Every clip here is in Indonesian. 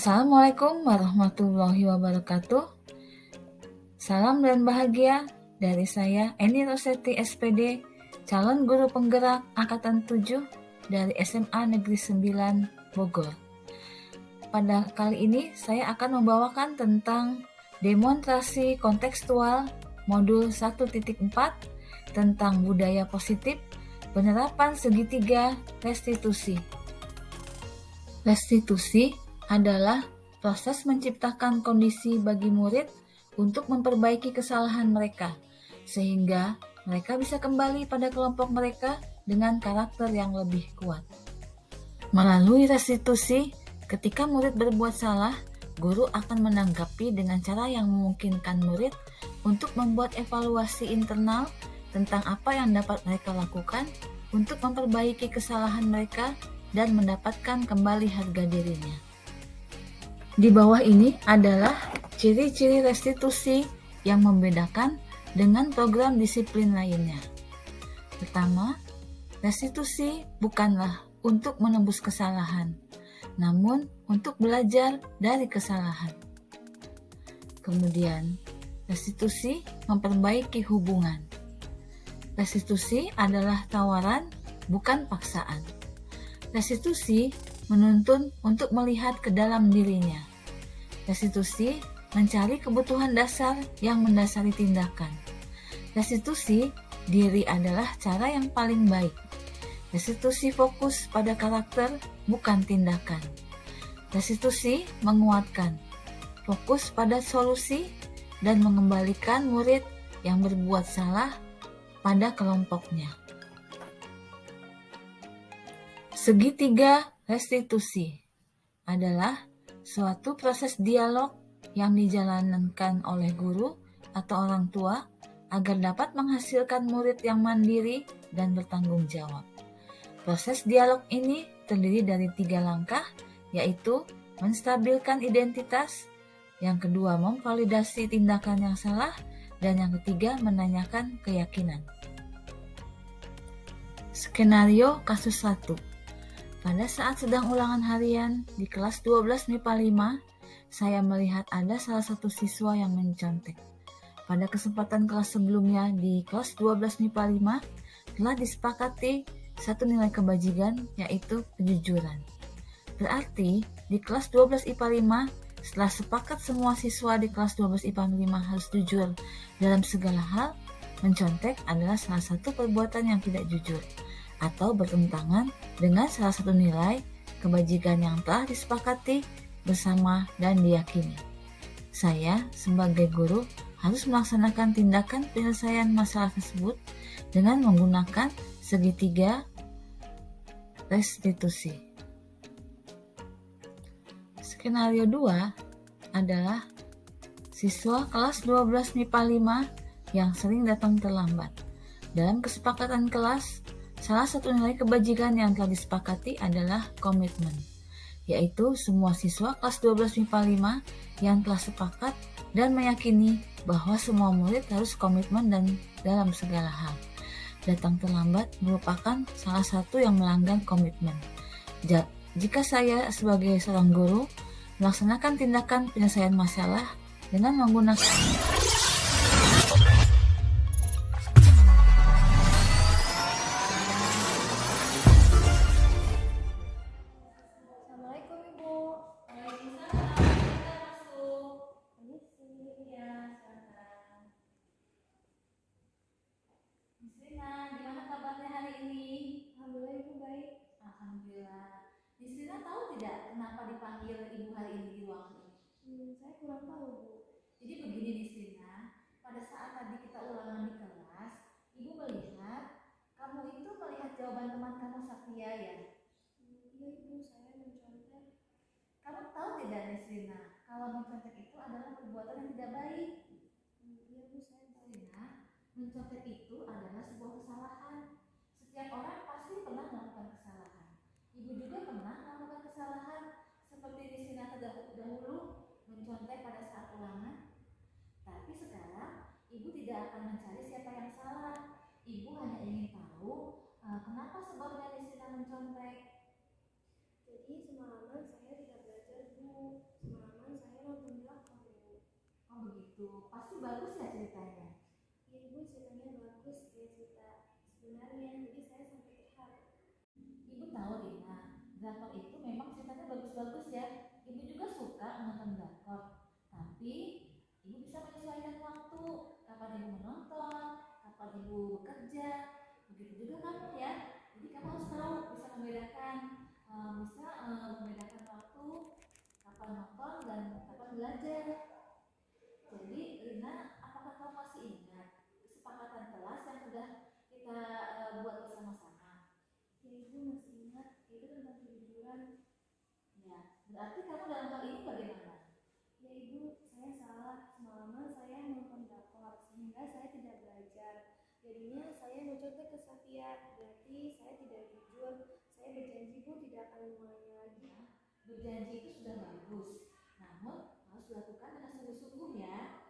Assalamualaikum warahmatullahi wabarakatuh. Salam dan bahagia dari saya Eni Rosetti SPD, calon guru penggerak Angkatan 7 dari SMA Negeri 9 Bogor. Pada kali ini saya akan membawakan tentang demonstrasi kontekstual modul 1.4 tentang budaya positif, penerapan segitiga restitusi. Restitusi adalah proses menciptakan kondisi bagi murid untuk memperbaiki kesalahan mereka, sehingga mereka bisa kembali pada kelompok mereka dengan karakter yang lebih kuat. Melalui restitusi, ketika murid berbuat salah, guru akan menanggapi dengan cara yang memungkinkan murid untuk membuat evaluasi internal tentang apa yang dapat mereka lakukan untuk memperbaiki kesalahan mereka dan mendapatkan kembali harga dirinya. Di bawah ini adalah ciri-ciri restitusi yang membedakan dengan program disiplin lainnya. Pertama, restitusi bukanlah untuk menembus kesalahan, namun untuk belajar dari kesalahan. Kemudian, restitusi memperbaiki hubungan. Restitusi adalah tawaran, bukan paksaan. Restitusi menuntun untuk melihat ke dalam dirinya. Restitusi mencari kebutuhan dasar yang mendasari tindakan. Restitusi diri adalah cara yang paling baik. Restitusi fokus pada karakter, bukan tindakan. Restitusi menguatkan, fokus pada solusi, dan mengembalikan murid yang berbuat salah pada kelompoknya. Segitiga restitusi adalah suatu proses dialog yang dijalankan oleh guru atau orang tua agar dapat menghasilkan murid yang mandiri dan bertanggung jawab. Proses dialog ini terdiri dari 3 langkah, yaitu menstabilkan identitas, yang kedua memvalidasi tindakan yang salah, dan yang ketiga menanyakan keyakinan. Skenario kasus 1. Pada saat sedang ulangan harian di kelas 12 MIPA 5, saya melihat ada salah satu siswa yang mencontek. Pada kesempatan kelas sebelumnya di kelas 12 MIPA 5, telah disepakati satu nilai kebajikan, yaitu kejujuran. Berarti di kelas 12 IPA 5, setelah sepakat semua siswa di kelas 12 IPA 5 harus jujur dalam segala hal, mencontek adalah salah satu perbuatan yang tidak jujur atau bertentangan dengan salah satu nilai kebajikan yang telah disepakati bersama dan diyakini. Saya sebagai guru harus melaksanakan tindakan penyelesaian masalah tersebut dengan menggunakan segitiga restitusi. Skenario 2 adalah siswa kelas 12 MIPA 5 yang sering datang terlambat. Dalam kesepakatan kelas, salah satu nilai kebajikan yang telah disepakati adalah komitmen, yaitu semua siswa kelas 12 MIPA 5 yang telah sepakat dan meyakini bahwa semua murid harus komitmen dan dalam segala hal. Datang terlambat merupakan salah satu yang melanggar komitmen. Jika saya sebagai seorang guru melaksanakan tindakan penyelesaian masalah dengan menggunakan kenapa dipanggil Ibu hari ini di ruangan ini? Saya kurang tahu, Bu. Jadi begini di sini, pada saat tadi kita ulangan di kelas, Ibu melihat kamu itu melihat jawaban teman kamu Satria ya? Iya, Ibu, saya mencontek. Kamu tahu tidak Nisrina, kalau mencontek itu adalah perbuatan yang tidak baik? Iya, Bu, saya tahu. Nisrina, mencontek itu adalah sebuah kesalahan. Setiap orang pasti pernah melakukan kesalahan. Ibu juga pernah melakukan kesalahan, seperti Nisrina terdahulu mencontek pada saat ulangan. Tapi sekarang Ibu tidak akan mencari siapa yang salah. Ibu hanya ingin tahu kenapa sebabnya Nisrina mencontek. Jadi semalaman saya tidak belajar, Bu. nonton drakor, tapi ibu bisa menyesuaikan waktu, kapan ibu menonton, kapan ibu bekerja. Begitu juga kamu ya. Jadi kamu harus tahu, bisa membedakan, membedakan waktu, kapan nonton dan kapan belajar. Jadi Rina, apakah kamu masih ingat kesepakatan kelas yang sudah kita buat bersama-sama? Ya ibu masih ingat, itu tentang kejujuran. Ya, berarti kamu dalam hal ini bagaimana? Ya ibu, saya salah. Semalaman saya nonton drakor sehingga saya tidak belajar. Jadinya saya mencontek ke Safia, berarti saya tidak jujur. Saya berjanji bu tidak akan mengulangi lagi. Berjanji itu sudah bagus, namun harus dilakukan dengan sungguh-sungguh ya.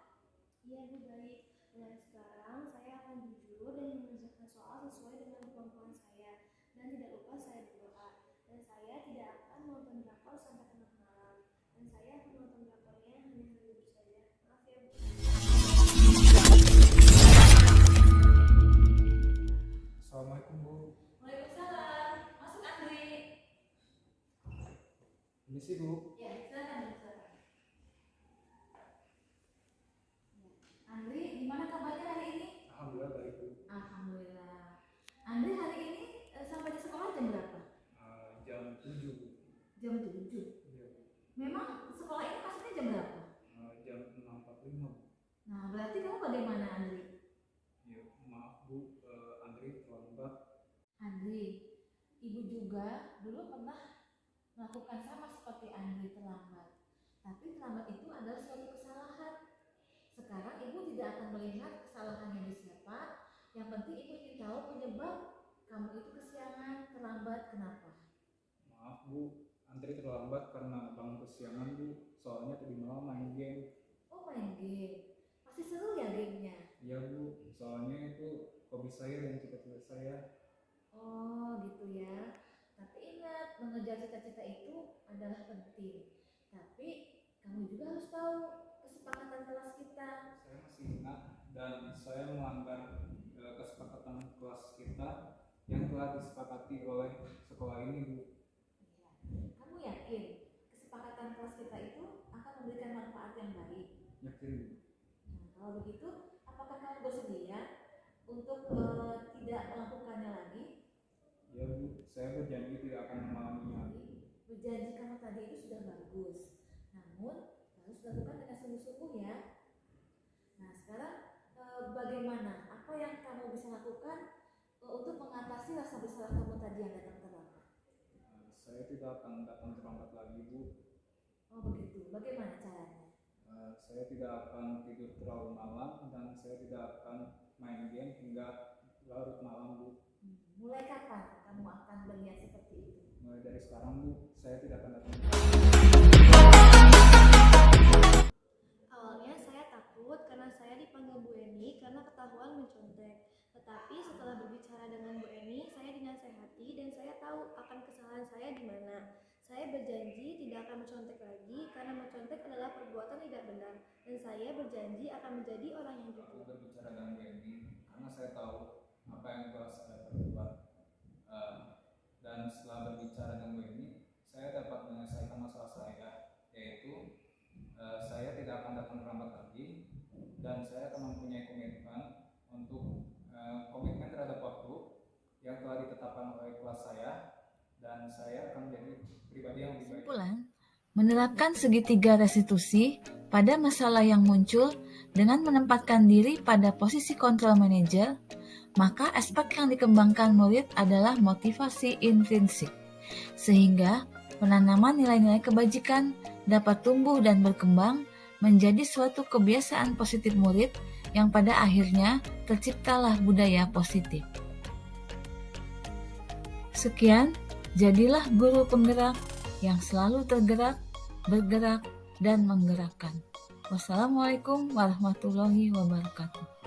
Iya bu, baik. Mulai sekarang saya akan jujur dan mengerjakan soal sesuai dengan kemampuan saya. Dan tidak lupa saya berdoa. Dan saya tidak akan nonton drakor sampai tengah malam. Dan saya akan nonton drakornya hanya hari libur saja. Maaf ya bu. Assalamualaikum Bu. Waalaikumsalam. Masuk Andri. Ini sih Bu. Ya, silakan. Andri, gimana kabarnya hari ini? Alhamdulillah baik Bu. Alhamdulillah. Andri hari ini sampai di sekolah jam berapa? Jam 7 Bu. Jam 7. Iya. Memang sekolah ini masuknya jam berapa? Jam 6.45 Bu. Nah, berarti kamu bagaimana Andri? Ya, maaf Bu, Andri terlambat. Andri, ibu juga dulu pernah melakukan sama seperti Andri terlambat. Tapi terlambat itu adalah suatu kesalahan. Sekarang ibu tidak akan melihat kesalahannya di siapa. Yang penting ibu ingin tahu penyebab kamu itu kesiangan, terlambat, kenapa? Maaf Bu, Andri terlambat karena bangun kesiangan Bu. Soalnya tadi malam main game. Oh, main game. Pasti seru ya gamenya? Iya Bu, soalnya itu hobi saya dan cita-cita saya. Oh gitu ya. Tapi ingat, mengejar cita-cita itu adalah penting. Tapi kamu juga harus tahu kesepakatan kelas kita. Saya masih ingat dan saya melanggar kesepakatan kelas kita yang telah disepakati oleh sekolah ini Bu. Ya. Kamu yakin kesepakatan kelas kita itu akan memberikan manfaat yang baik? Yakin Bu? Nah, kalau begitu, apakah kamu bersedia untuk tidak melakukannya lagi? Ya Bu, saya berjanji tidak akan mengulanginya. Berjanji kamu tadi itu sudah bagus, namun harus dilakukan dengan sungguh-sungguh ya. Nah sekarang bagaimana? Apa yang kamu bisa lakukan untuk mengatasi rasa bersalah kamu tadi yang datang terlambat? Saya tidak akan datang terlambat lagi Bu. Oh begitu, bagaimana caranya? Saya tidak akan tidur terlalu malam dan saya tidak akan main game hingga larut malam Bu. Mulai kapan kamu akan berniat seperti itu? Mulai dari sekarang Bu, saya tidak akan datang. Awalnya saya takut karena saya dipanggil Bu Eni karena ketahuan mencontek. Tetapi setelah berbicara dengan Bu Eni, saya dinasehati dan saya tahu akan kesalahan saya di mana. Saya berjanji tidak akan mencontek lagi karena mencontek adalah perbuatan tidak benar. Dan saya berjanji akan menjadi orang yang Aku jujur. berbicara dengan Bu Eni karena saya tahu apa yang telah saya perbuat. Dan setelah berbicara dengan Bu Eni, saya dapat menyelesaikan masalah saya, yaitu saya tidak akan datang terlambat lagi dan saya akan mempunyai komitmen untuk komitmen terhadap waktu yang telah ditetapkan oleh kelas saya dan saya akan menjadi pribadi yang lebih baik. Kesimpulan, menerapkan segitiga restitusi pada masalah yang muncul dengan menempatkan diri pada posisi control manager, maka aspek yang dikembangkan murid adalah motivasi intrinsik, sehingga penanaman nilai-nilai kebajikan dapat tumbuh dan berkembang menjadi suatu kebiasaan positif murid yang pada akhirnya terciptalah budaya positif. Sekian, jadilah guru penggerak yang selalu tergerak, bergerak, dan menggerakkan. Wassalamualaikum warahmatullahi wabarakatuh.